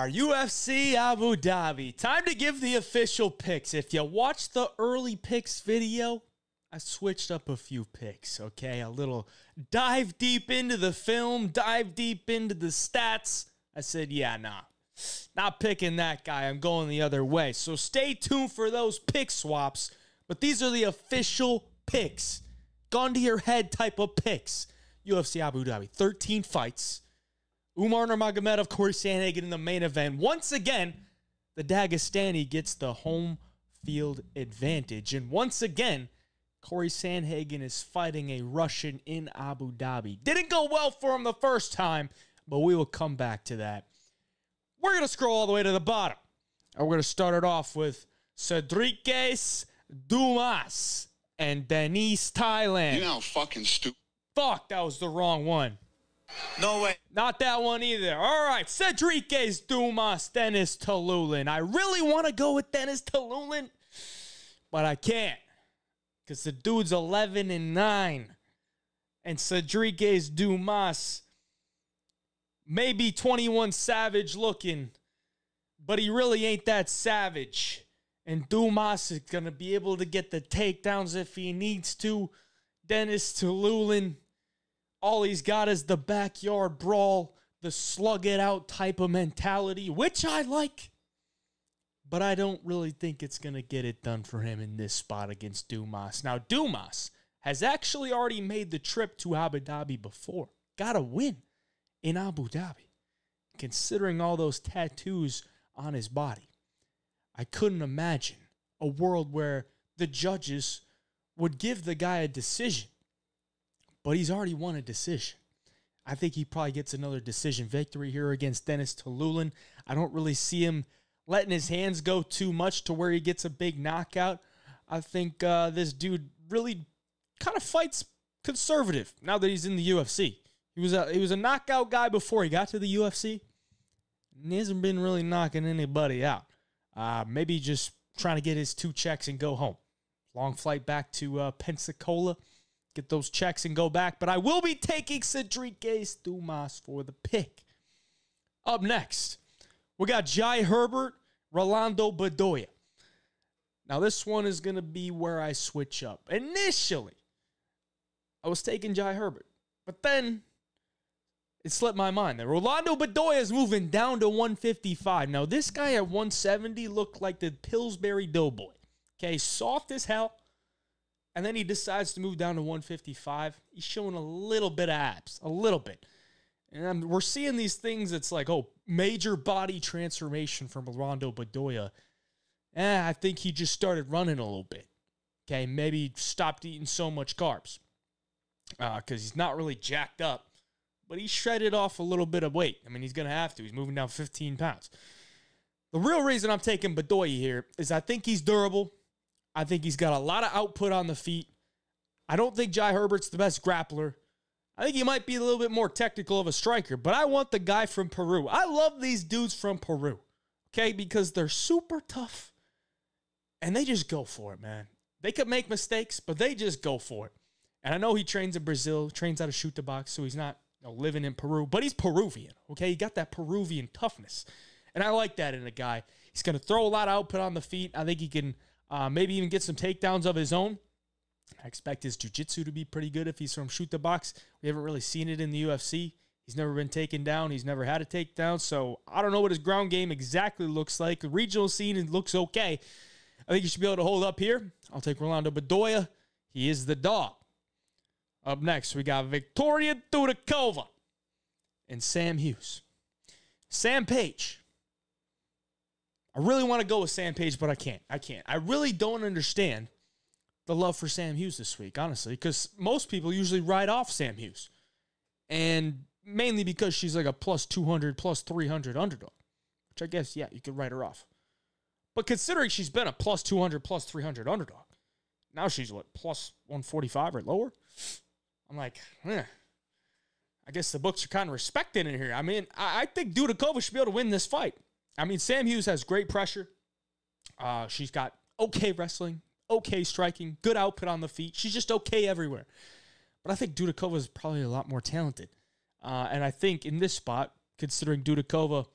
are, UFC Abu Dhabi. Time to give the official picks. If you watched the early picks video, I switched up a few picks, okay? A little dive deep into the film, dive deep into the stats. I said, yeah, nah, not picking that guy. I'm going the other way. So stay tuned for those pick swaps. But these are the official picks. Gun to your head type of picks. UFC Abu Dhabi, 13 fights. Umar Nurmagomedov, Corey Sandhagen in the main event. Once again, the Dagestani gets the home field advantage. And once again, Corey Sandhagen is fighting a Russian in Abu Dhabi. Didn't go well for him the first time, but we will come back to that. We're going to scroll all the way to the bottom. And we're going to start it off with Cedriques Dumas and Denise Thailand. You know, fucking stupid. Fuck, that was the wrong one. No way. Not that one either. All right, Cedriques Dumas, Dennis Tiuliulin. I really want to go with Dennis Tiuliulin, but I can't because the dude's 11-9. And Cedriques Dumas may be 21 savage looking, but he really ain't that savage. And Dumas is going to be able to get the takedowns if he needs to. Dennis Tiuliulin, all he's got is the backyard brawl, the slug it out type of mentality, which I like. But I don't really think it's going to get it done for him in this spot against Dumas. Now, Dumas has actually already made the trip to Abu Dhabi before. Got a win in Abu Dhabi. Considering all those tattoos on his body, I couldn't imagine a world where the judges would give the guy a decision. But he's already won a decision. I think he probably gets another decision victory here against Dennis Tiuliulin. I don't really see him letting his hands go too much to where he gets a big knockout. I think this dude really kind of fights conservative now that he's in the UFC. He was a knockout guy before he got to the UFC. And he hasn't been really knocking anybody out. Maybe just trying to get his 2 checks and go home. Long flight back to Pensacola. Get those checks and go back. But I will be taking Cedriques Dumas for the pick. Up next, we got Jai Herbert, Rolando Bedoya. Now, this one is going to be where I switch up. Initially, I was taking Jai Herbert. But then, it slipped my mind. Rolando Bedoya is moving down to 155. Now, this guy at 170 looked like the Pillsbury Doughboy. Okay, soft as hell. And then he decides to move down to 155. He's showing a little bit of abs. A little bit. And we're seeing these things. It's like, oh, major body transformation from Rolando Bedoya. I think he just started running a little bit. Okay, maybe stopped eating so much carbs. Because he's not really jacked up. But he shredded off a little bit of weight. I mean, he's going to have to. He's moving down 15 pounds. The real reason I'm taking Bedoya here is I think he's durable. I think he's got a lot of output on the feet. I don't think Jai Herbert's the best grappler. I think he might be a little bit more technical of a striker, but I want the guy from Peru. I love these dudes from Peru, okay, because they're super tough, and they just go for it, man. They could make mistakes, but they just go for it. And I know he trains in Brazil, trains how to shoot the box, so he's not living in Peru, but he's Peruvian, okay? He got that Peruvian toughness, and I like that in a guy. He's going to throw a lot of output on the feet. I think he can maybe even get some takedowns of his own. I expect his jiu-jitsu to be pretty good if he's from shoot the box. We haven't really seen it in the UFC. He's never been taken down. He's never had a takedown. So I don't know what his ground game exactly looks like. The regional scene, it looks okay. I think he should be able to hold up here. I'll take Rolando Bedoya. He is the dog. Up next, we got Victoria Dudakova and Sam Hughes. Sam Page. I really want to go with Sam Page, but I can't. I really don't understand the love for Sam Hughes this week, honestly, because most people usually write off Sam Hughes. And mainly because she's like a plus 200, plus 300 underdog, which I guess, yeah, you could write her off. But considering she's been a plus 200, plus 300 underdog, now she's what, plus 145 or lower? I'm like, I guess the books are kind of respected in here. I mean, I think Dudakova should be able to win this fight. I mean, Sam Hughes has great pressure. She's got okay wrestling, okay striking, good output on the feet. She's just okay everywhere. But I think Dudakova is probably a lot more talented. And I think in this spot, considering Dudakova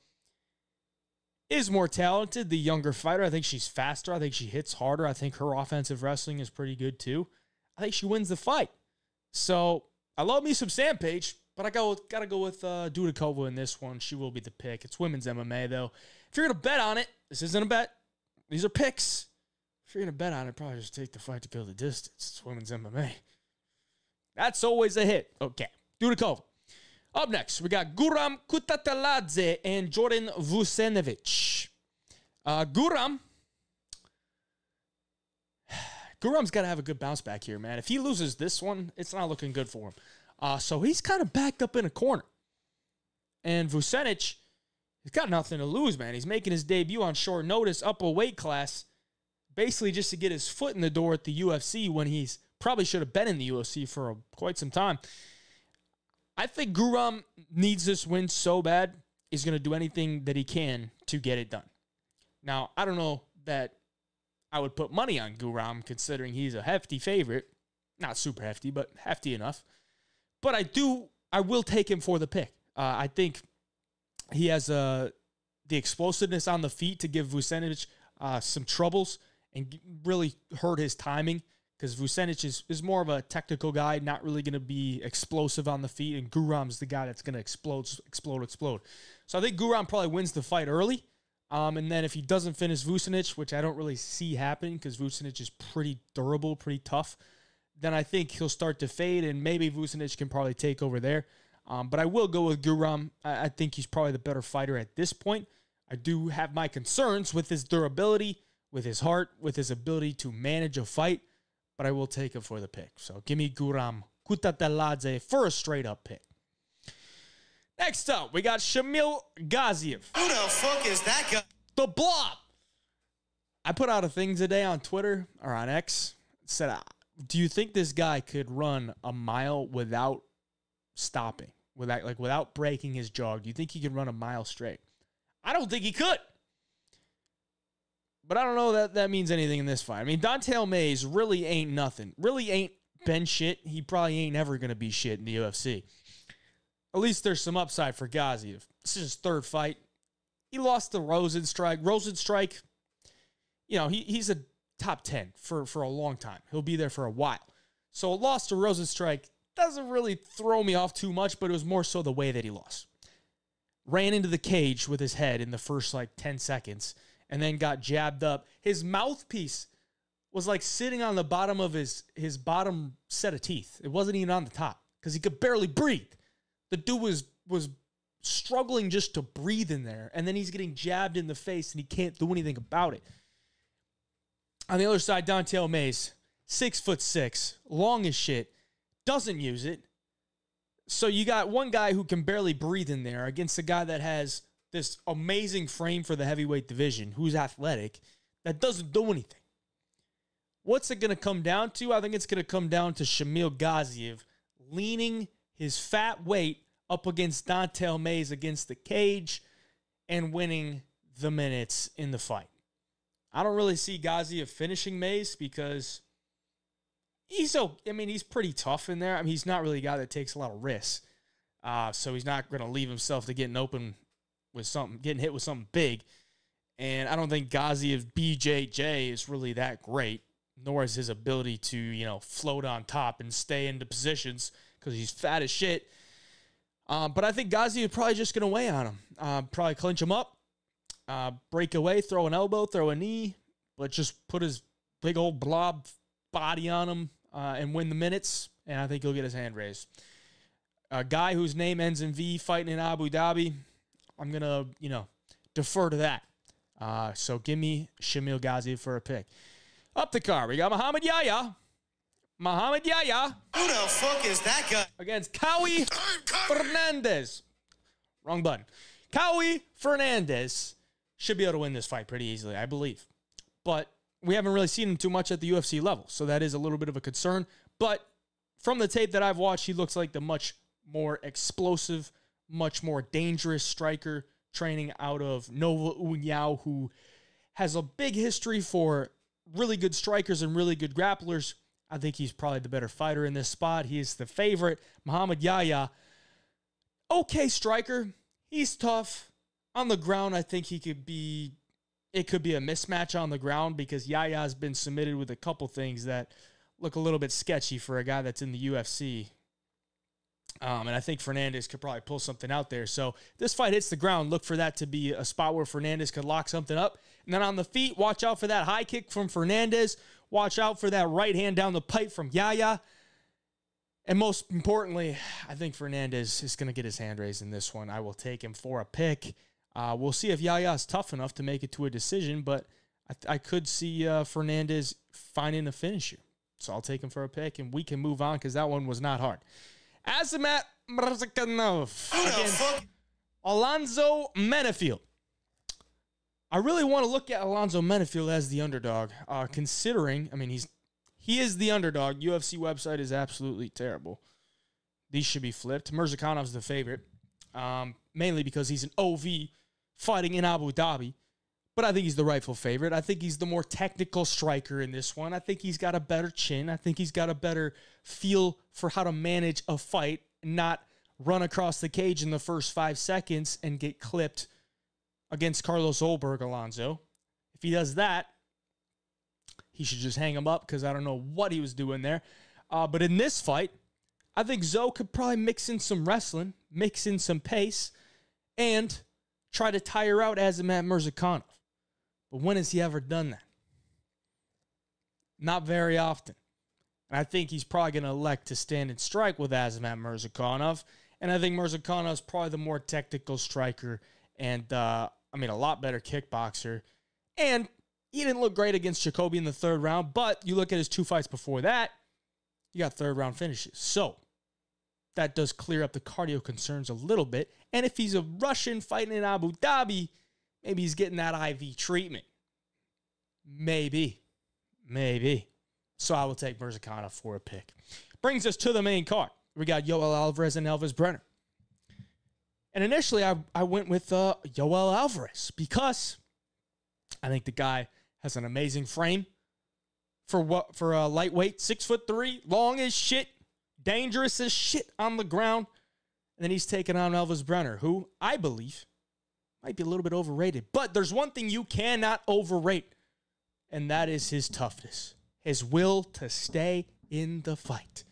is more talented, the younger fighter. I think she's faster. I think she hits harder. I think her offensive wrestling is pretty good too. I think she wins the fight. So I love me some Sandpage, but I gotta go with Dudakova in this one. She will be the pick. It's women's MMA though. If you're gonna bet on it, this isn't a bet. These are picks. If you're gonna bet on it, probably just take the fight to go the distance. It's women's MMA. That's always a hit. Okay, Dudakova. Up next, we got Guram Kutateladze and Jordan Vucenic. Guram's got to have a good bounce back here, man. If he loses this one, it's not looking good for him. So he's kind of backed up in a corner. And Vucenic, he's got nothing to lose, man. He's making his debut on short notice, up a weight class, basically just to get his foot in the door at the UFC when he's probably should have been in the UFC for quite some time. I think Guram needs this win so bad, he's going to do anything that he can to get it done. Now, I don't know that I would put money on Guram considering he's a hefty favorite. Not super hefty, but hefty enough. But I will take him for the pick. I think he has the explosiveness on the feet to give Vucenic some troubles and really hurt his timing. Because Vucenic is more of a technical guy, not really going to be explosive on the feet, and Guram's the guy that's going to explode. So I think Guram probably wins the fight early, and then if he doesn't finish Vucenic, which I don't really see happening because Vucenic is pretty durable, pretty tough, then I think he'll start to fade, and maybe Vucenic can probably take over there. But I will go with Guram. I think he's probably the better fighter at this point. I do have my concerns with his durability, with his heart, with his ability to manage a fight. But I will take him for the pick. So give me Guram Kutateladze for a straight-up pick. Next up, we got Shamil Gaziev. Who the fuck is that guy? The Blob. I put out a thing today on Twitter, or on X. It said, do you think this guy could run a mile without stopping? Without breaking his jog? Do you think he could run a mile straight? I don't think he could. But I don't know that means anything in this fight. I mean, Don'Tale Mayes really ain't nothing. Really ain't been shit. He probably ain't ever going to be shit in the UFC. At least there's some upside for Gaziev. This is his third fight. He lost to Rosenstrike. Rosenstrike, you know, he's a top 10 for a long time. He'll be there for a while. So a loss to Rosenstrike doesn't really throw me off too much, but it was more so the way that he lost. Ran into the cage with his head in the first, 10 seconds. And then got jabbed up. His mouthpiece was sitting on the bottom of his bottom set of teeth. It wasn't even on the top because he could barely breathe. The dude was struggling just to breathe in there. And then he's getting jabbed in the face and he can't do anything about it. On the other side, Don'Tale Mayes, 6'6", long as shit, doesn't use it. So you got one guy who can barely breathe in there against a guy that has this amazing frame for the heavyweight division, who's athletic, that doesn't do anything. What's it going to come down to? I think it's going to come down to Shamil Gaziev leaning his fat weight up against Don'Tale Mayes against the cage and winning the minutes in the fight. I don't really see Gaziev finishing Mayes because he's pretty tough in there. I mean, he's not really a guy that takes a lot of risks. So he's not going to leave himself to getting hit with something big. And I don't think Gaziev's BJJ is really that great, nor is his ability to, float on top and stay into positions because he's fat as shit. But I think Gaziev is probably just going to weigh on him. Probably clinch him up, break away, throw an elbow, throw a knee, but just put his big old blob body on him and win the minutes. And I think he'll get his hand raised. A guy whose name ends in V fighting in Abu Dhabi, I'm going to, defer to that. So give me Shamil Gaziev for a pick. Up the card, we got Muhammad Yahya. Who the fuck is that guy? Against Cowie Fernandes. Wrong button. Cowie Fernandes should be able to win this fight pretty easily, I believe. But we haven't really seen him too much at the UFC level, so that is a little bit of a concern. But from the tape that I've watched, he looks like the much more explosive, much more dangerous striker training out of Nova União, who has a big history for really good strikers and really good grapplers. I think he's probably the better fighter in this spot. He is the favorite. Muhammad Yahya, okay striker. He's tough. On the ground, I think it could be a mismatch on the ground because Yahya has been submitted with a couple things that look a little bit sketchy for a guy that's in the UFC. And I think Fernandes could probably pull something out there. So this fight hits the ground. Look for that to be a spot where Fernandes could lock something up. And then on the feet, watch out for that high kick from Fernandes. Watch out for that right hand down the pipe from Yahya. And most importantly, I think Fernandes is going to get his hand raised in this one. I will take him for a pick. We'll see if Yahya is tough enough to make it to a decision, but I could see Fernandes finding a finish here. So I'll take him for a pick, and we can move on because that one was not hard. Azamat Murzakanov against Alonzo Menifield. I really want to look at Alonzo Menifield as the underdog, considering, he is the underdog. UFC website is absolutely terrible. These should be flipped. Murzakanov's the favorite, mainly because he's an OV fighting in Abu Dhabi. But I think he's the rightful favorite. I think he's the more technical striker in this one. I think he's got a better chin. I think he's got a better feel for how to manage a fight, not run across the cage in the first 5 seconds and get clipped against Carlos Olberg, Alonzo. If he does that, he should just hang him up because I don't know what he was doing there. But in this fight, I think Zoe could probably mix in some wrestling, mix in some pace, and try to tire out Azamat Murzakanov. But when has he ever done that? Not very often. And I think he's probably going to elect to stand and strike with Azamat Murzakanov. And I think Murzakanov's probably the more technical striker and, a lot better kickboxer. And he didn't look great against Jacoby in the third round, but you look at his 2 fights before that, you got third round finishes. So that does clear up the cardio concerns a little bit. And if he's a Russian fighting in Abu Dhabi, maybe he's getting that IV treatment. Maybe. So I will take Murzakanov for a pick. Brings us to the main card. We got Yoel Alvarez and Elvis Brener. And initially, I went with Yoel Alvarez because I think the guy has an amazing frame for a lightweight, 6'3", long as shit, dangerous as shit on the ground. And then he's taking on Elvis Brener, who I believe might be a little bit overrated. But there's one thing you cannot overrate, and that is his toughness, his will to stay in the fight.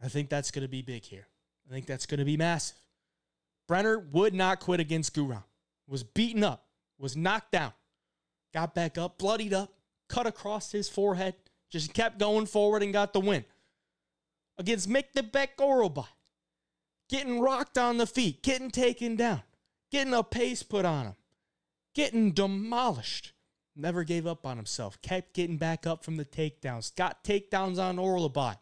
I think that's going to be big here. I think that's going to be massive. Brener would not quit against Guram. Was beaten up, was knocked down, got back up, bloodied up, cut across his forehead, just kept going forward and got the win. Against Mikdebek Orobai, getting rocked on the feet, getting taken down, getting a pace put on him, getting demolished. Never gave up on himself, kept getting back up from the takedowns, got takedowns on Orobai,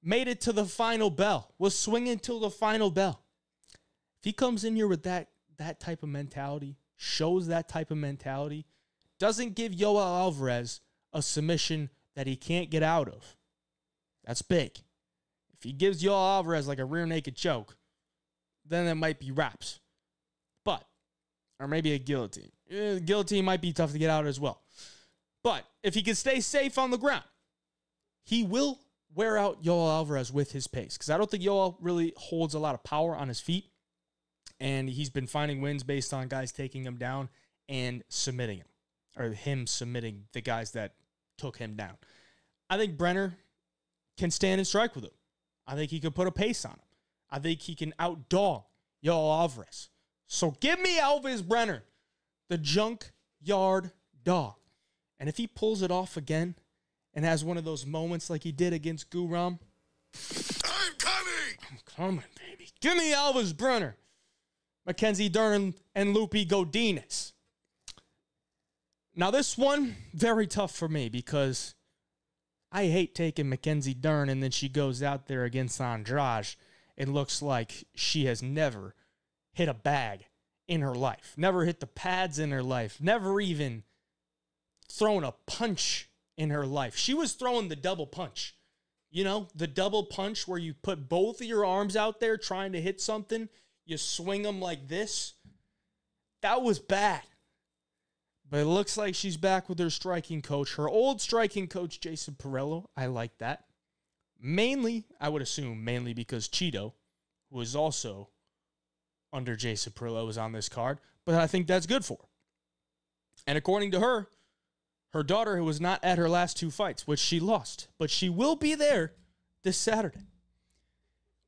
made it to the final bell, was swinging till the final bell. If he comes in here with that type of mentality, shows that type of mentality, doesn't give Yoel Alvarez a submission that he can't get out of, that's big. If he gives Yoel Alvarez like a rear naked choke, then it might be wraps. Or maybe a guillotine. Guillotine might be tough to get out as well. But if he can stay safe on the ground, he will wear out Yoel Alvarez with his pace. Because I don't think Yoel really holds a lot of power on his feet. And he's been finding wins based on guys taking him down and submitting him. Or him submitting the guys that took him down. I think Brener can stand and strike with him. I think he can put a pace on him. I think he can outdog Yoel Alvarez. So give me Elvis Brener, the junkyard dog. And if he pulls it off again and has one of those moments like he did against Guram, I'm coming, baby. Give me Elvis Brener, Mackenzie Dern, and Lupi Godinez. Now this one, very tough for me because I hate taking Mackenzie Dern and then she goes out there against Andrade. It looks like she has never hit a bag in her life, never hit the pads in her life, never even thrown a punch in her life. She was throwing the double punch. You know, the double punch where you put both of your arms out there trying to hit something, you swing them like this. That was bad. But it looks like she's back with her striking coach, her old striking coach, Jason Perello. I like that. Mainly, I would assume, mainly because Cheeto, who is also under Jason Perillo, was on this card. but I think that's good for her. And according to her, her daughter was not at her last 2 fights, which she lost, but she will be there this Saturday.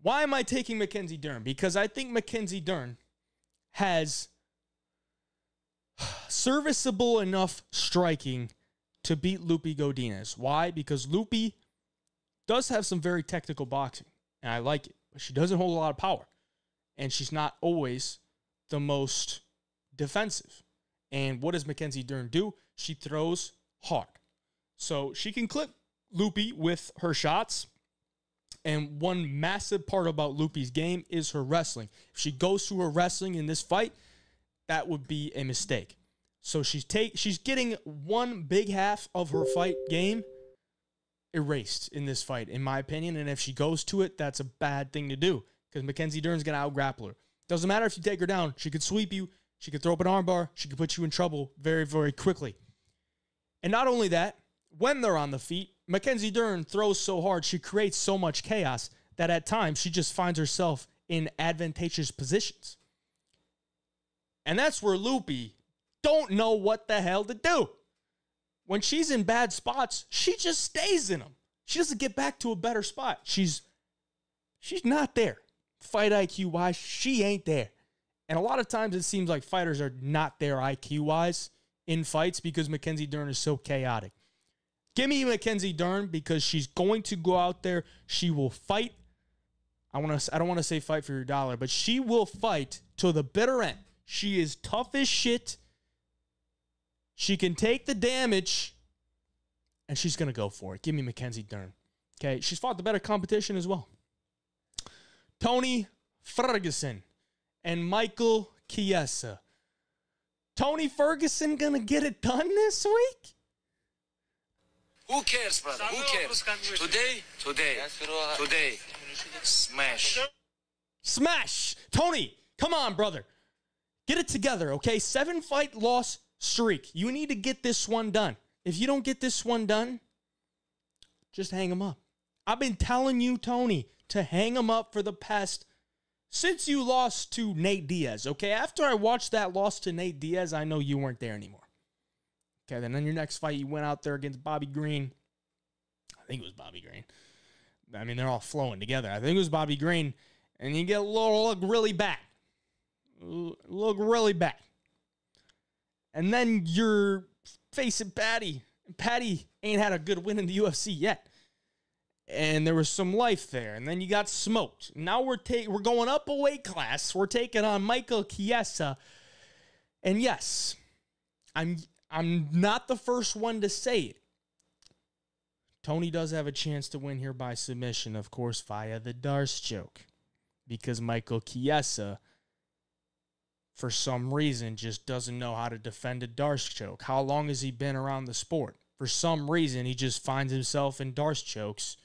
Why am I taking Mackenzie Dern? Because I think Mackenzie Dern has serviceable enough striking to beat Lupi Godinez. Why? Because Lupi does have some very technical boxing, and I like it, but she doesn't hold a lot of power, and she's not always the most defensive. And what does Mackenzie Dern do? She throws hard. So she can clip Lupi with her shots, and one massive part about Lupi's game is her wrestling. If she goes through her wrestling in this fight, that would be a mistake. So she's getting one big half of her fight game erased in this fight, in my opinion. And if she goes to it, that's a bad thing to do because Mackenzie Dern's going to out-grapple her. Doesn't matter if you take her down. She could sweep you. She could throw up an armbar. She could put you in trouble very, very quickly. And not only that, when they're on the feet, Mackenzie Dern throws so hard, she creates so much chaos that at times she just finds herself in advantageous positions. And that's where Lupi don't know what the hell to do. When she's in bad spots, she just stays in them. She doesn't get back to a better spot. She's not there. Fight IQ-wise, she ain't there. And a lot of times it seems like fighters are not there IQ-wise in fights because Mackenzie Dern is so chaotic. Give me Mackenzie Dern because she's going to go out there. She will fight. I don't want to say fight for your dollar, but she will fight to the bitter end. She is tough as shit. She can take the damage, and she's going to go for it. Give me Mackenzie Dern. Okay, she's fought the better competition as well. Tony Ferguson and Michael Chiesa. Tony Ferguson going to get it done this week? Who cares, brother? Who cares? Today. Smash. Smash. Tony, come on, brother. Get it together, okay? 7-fight loss streak. You need to get this one done. If you don't get this one done, just hang him up. I've been telling you, Tony, to hang him up for the past, since you lost to Nate Diaz, okay? After I watched that loss to Nate Diaz, I know you weren't there anymore. Okay, then in your next fight, you went out there against Bobby Green. I think it was Bobby Green. I mean, they're all flowing together. I think it was Bobby Green. And you get a little look really bad. Look really bad. And then you're facing Patty. Patty ain't had a good win in the UFC yet. And there was some life there. And then you got smoked. Now we're going up a weight class. We're taking on Michael Chiesa. And yes, I'm not the first one to say it. Tony does have a chance to win here by submission, of course, via the Darce choke. Because Michael Chiesa, for some reason, just doesn't know how to defend a Darce choke. How long has he been around the sport? For some reason, he just finds himself in Darce chokes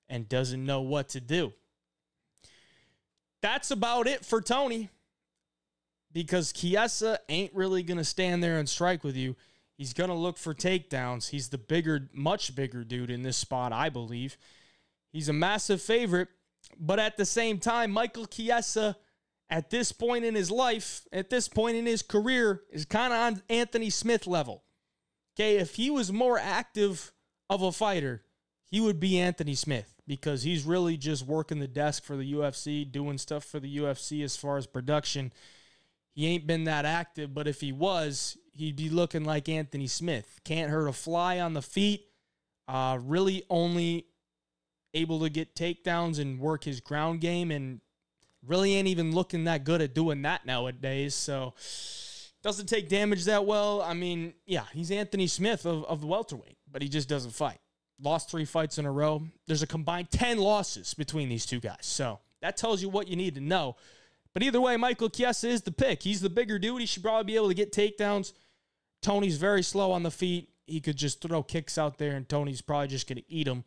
and doesn't know what to do. That's about it for Tony. Because Chiesa ain't really going to stand there and strike with you. He's going to look for takedowns. He's the bigger, much bigger dude in this spot, I believe. He's a massive favorite. But at the same time, Michael Chiesa, at this point in his life, at this point in his career, is kind of on Anthony Smith level. Okay, if he was more active of a fighter, he would be Anthony Smith because he's really just working the desk for the UFC, doing stuff for the UFC as far as production. He ain't been that active, but if he was, he'd be looking like Anthony Smith. Can't hurt a fly on the feet. Really only able to get takedowns and work his ground game, and really ain't even looking that good at doing that nowadays. So doesn't take damage that well. I mean, yeah, he's Anthony Smith of the welterweight, but he just doesn't fight. Lost 3 fights in a row. There's a combined 10 losses between these two guys. So that tells you what you need to know. But either way, Michael Chiesa is the pick. He's the bigger dude. He should probably be able to get takedowns. Tony's very slow on the feet. He could just throw kicks out there, and Tony's probably just going to eat him.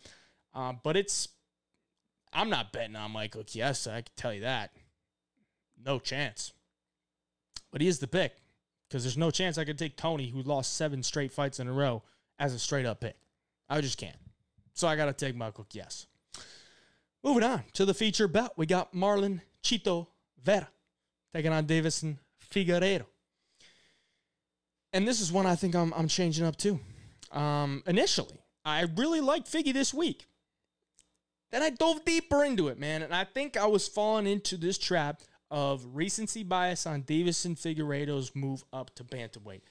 But I'm not betting on Michael Chiesa. I can tell you that. No chance. But he is the pick because there's no chance I could take Tony, who lost 7 straight fights in a row, as a straight-up pick. I just can't. So I got to take Michael Chiesa. Moving on to the feature bout. We got Marlon Chito Vera taking on Davison Figueiredo. And this is one I think I'm changing up too. Initially, I really liked Figgy this week. Then I dove deeper into it, man. And I think I was falling into this trap of recency bias on Deiveson Figueiredo's move up to bantamweight.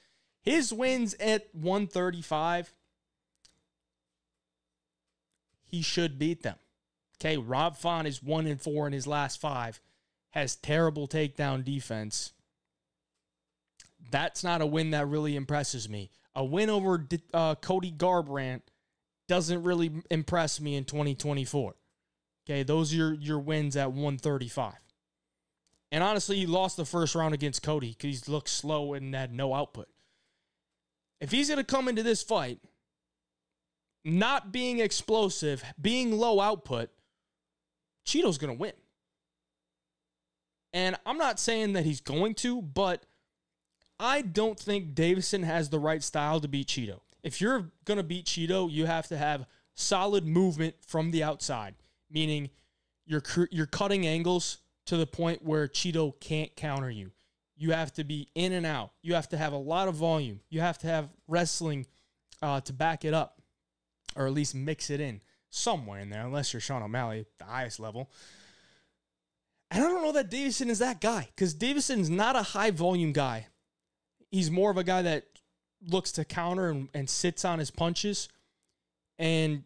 His wins at 135, he should beat them. Okay, Rob Font is 1-4 in his last 5, has terrible takedown defense. That's not a win that really impresses me. A win over Cody Garbrandt doesn't really impress me in 2024. Okay, those are your wins at 135. And honestly, he lost the first round against Cody because he looked slow and had no output. If he's going to come into this fight not being explosive, being low output, Cheeto's going to win. And I'm not saying that he's going to, but I don't think Deiveson has the right style to beat Cheeto. If you're going to beat Cheeto, you have to have solid movement from the outside, meaning you're cutting angles to the point where Cheeto can't counter you. You have to be in and out. You have to have a lot of volume. You have to have wrestling to back it up, or at least mix it in somewhere in there, unless you're Sean O'Malley at the highest level. And I don't know that Deiveson is that guy, because Davison's not a high-volume guy. He's more of a guy that looks to counter and sits on his punches. And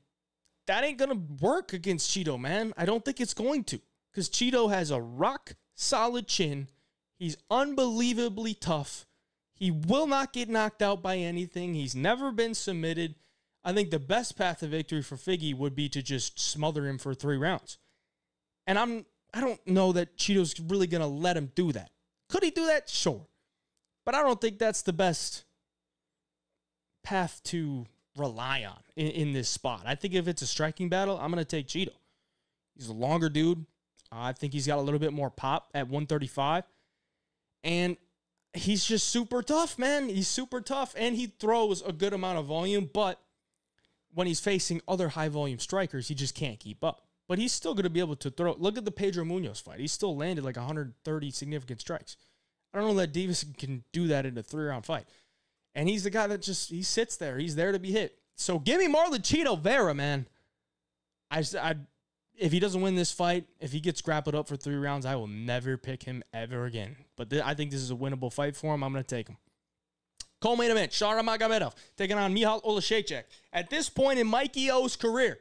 that ain't going to work against Cheeto, man. I don't think it's going to, because Cheeto has a rock-solid chin. He's unbelievably tough. He will not get knocked out by anything. He's never been submitted. I think the best path to victory for Figgy would be to just smother him for 3 rounds. And I don't know that Cheeto's really going to let him do that. Could he do that? Sure. But I don't think that's the best path to rely on in this spot. I think if it's a striking battle, I'm going to take Cheeto. He's a longer dude. I think he's got a little bit more pop at 135. And he's just super tough, man. He's super tough, and he throws a good amount of volume, but when he's facing other high-volume strikers, he just can't keep up. But he's still going to be able to throw. Look at the Pedro Munoz fight. He still landed like 130 significant strikes. I don't know that Deiveson can do that in a 3-round fight. And he's the guy that he sits there. He's there to be hit. So give me Marlon Cheeto Vera, man. If he doesn't win this fight, if he gets grappled up for 3 rounds, I will never pick him ever again. But I think this is a winnable fight for him. I'm going to take him. Co-main event, Nurmagomedov taking on Michal Oleksiejczuk. At this point in Mikey O's career,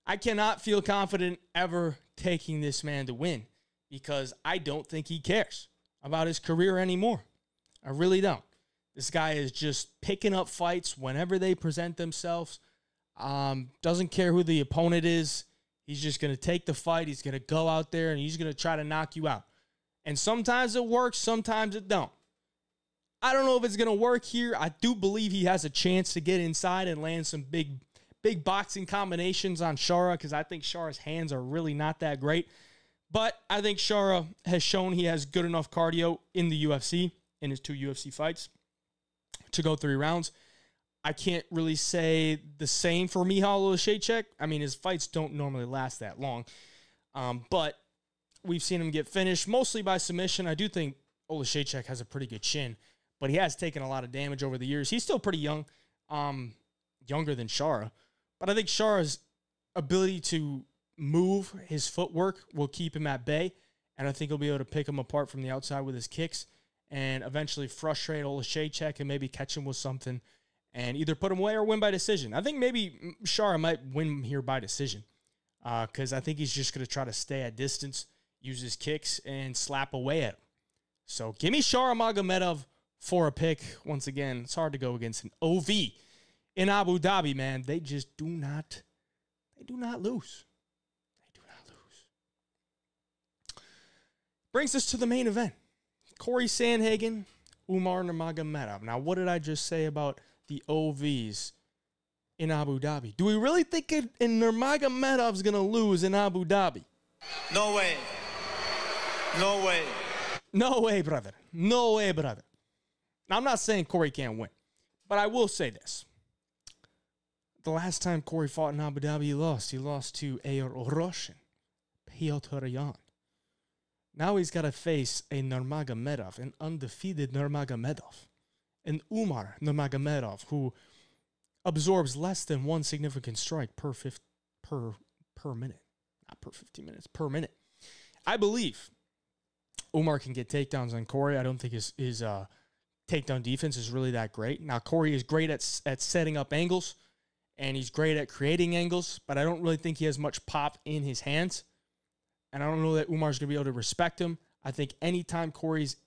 I cannot feel confident ever taking this man to win because I don't think he cares about his career anymore. I really don't. This guy is just picking up fights whenever they present themselves. Doesn't care who the opponent is. He's just going to take the fight. He's going to go out there and he's going to try to knock you out. And sometimes it works, sometimes it don't. I don't know if it's going to work here. I do believe he has a chance to get inside and land some big boxing combinations on Shara because I think Shara's hands are really not that great. But I think Shara has shown he has good enough cardio in the UFC, in his 2 UFC fights, to go 3 rounds. I can't really say the same for Michal Oleksiejczuk. I mean, his fights don't normally last that long. But we've seen him get finished mostly by submission. I do think Oleksiejczuk has a pretty good chin, but he has taken a lot of damage over the years. He's still pretty young, younger than Shara. But I think Shara's ability to move, his footwork, will keep him at bay. And I think he'll be able to pick him apart from the outside with his kicks and eventually frustrate Oleksiejczuk and maybe catch him with something and either put him away or win by decision. I think maybe Shara might win here by decision because I think he's just going to try to stay at distance, use his kicks, and slap away at him. So give me Nurmagomedov for a pick. Once again, it's hard to go against an OV in Abu Dhabi, man. They just do not lose. They do not lose. Brings us to the main event. Corey Sandhagen, Umar Nurmagomedov. Now, what did I just say about the OVs in Abu Dhabi? Do we really think Nurmagomedov's going to lose in Abu Dhabi? No way. No way. No way, brother. No way, brother. Now, I'm not saying Corey can't win, but I will say this. The last time Corey fought in Abu Dhabi, he lost. He lost to a Russian, Piotr Yan. Now he's got to face a Nurmagomedov, an undefeated Nurmagomedov. and Umar Nurmagomedov, who absorbs less than one significant strike per minute. Not per 15 minutes, per minute. I believe Umar can get takedowns on Corey. I don't think his takedown defense is really that great. Now, Corey is great at setting up angles, and he's great at creating angles, but I don't really think he has much pop in his hands. And I don't know that Umar's going to be able to respect him. I think anytime Corey's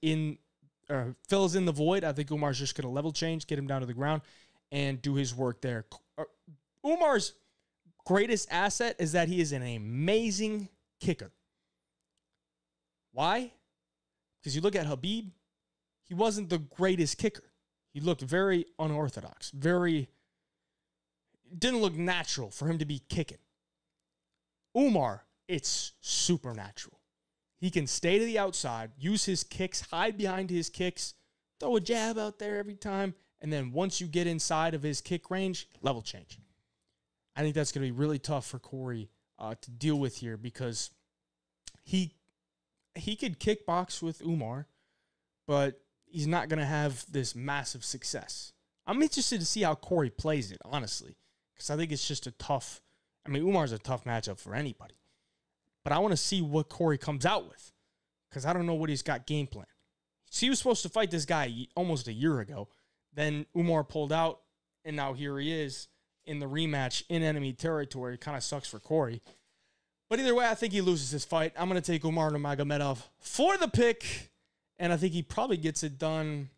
fills in the void, I think Umar's just going to level change, get him down to the ground, and do his work there. Umar's greatest asset is that he is an amazing kicker. Why? Because you look at Khabib, he wasn't the greatest kicker. He looked very unorthodox, didn't look natural for him to be kicking. Umar, it's supernatural. He can stay to the outside, use his kicks, hide behind his kicks, throw a jab out there every time, and then once you get inside of his kick range, level change. I think that's going to be really tough for Corey to deal with here because he could kickbox with Umar, but he's not going to have this massive success. I'm interested to see how Corey plays it, honestly, because I think it's just Umar's a tough matchup for anybody. But I want to see what Corey comes out with because I don't know what he's got game plan. So he was supposed to fight this guy almost a year ago. Then Umar pulled out, and now here he is in the rematch in enemy territory. It kind of sucks for Corey. But either way, I think he loses this fight. I'm going to take Umar Nurmagomedov for the pick, and I think he probably gets it done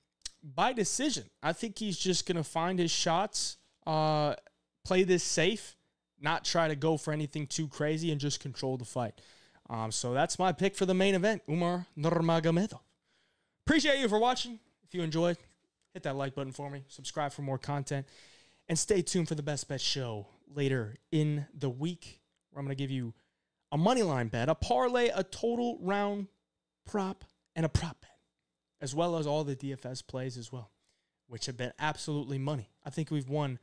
by decision. I think he's just going to find his shots, play this safe, not try to go for anything too crazy, and just control the fight. So that's my pick for the main event, Umar Nurmagomedov. Appreciate you for watching. If you enjoyed, hit that like button for me. Subscribe for more content. And stay tuned for the Best Bet show later in the week, where I'm going to give you a money line bet, a parlay, a total round prop, and a prop bet, as well as all the DFS plays as well, which have been absolutely money. I think we've won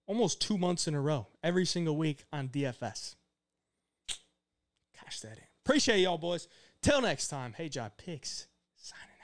almost 2 months in a row, every single week on DFS. Cash that in. Appreciate y'all, boys. Till next time, Hey Job Picks, signing.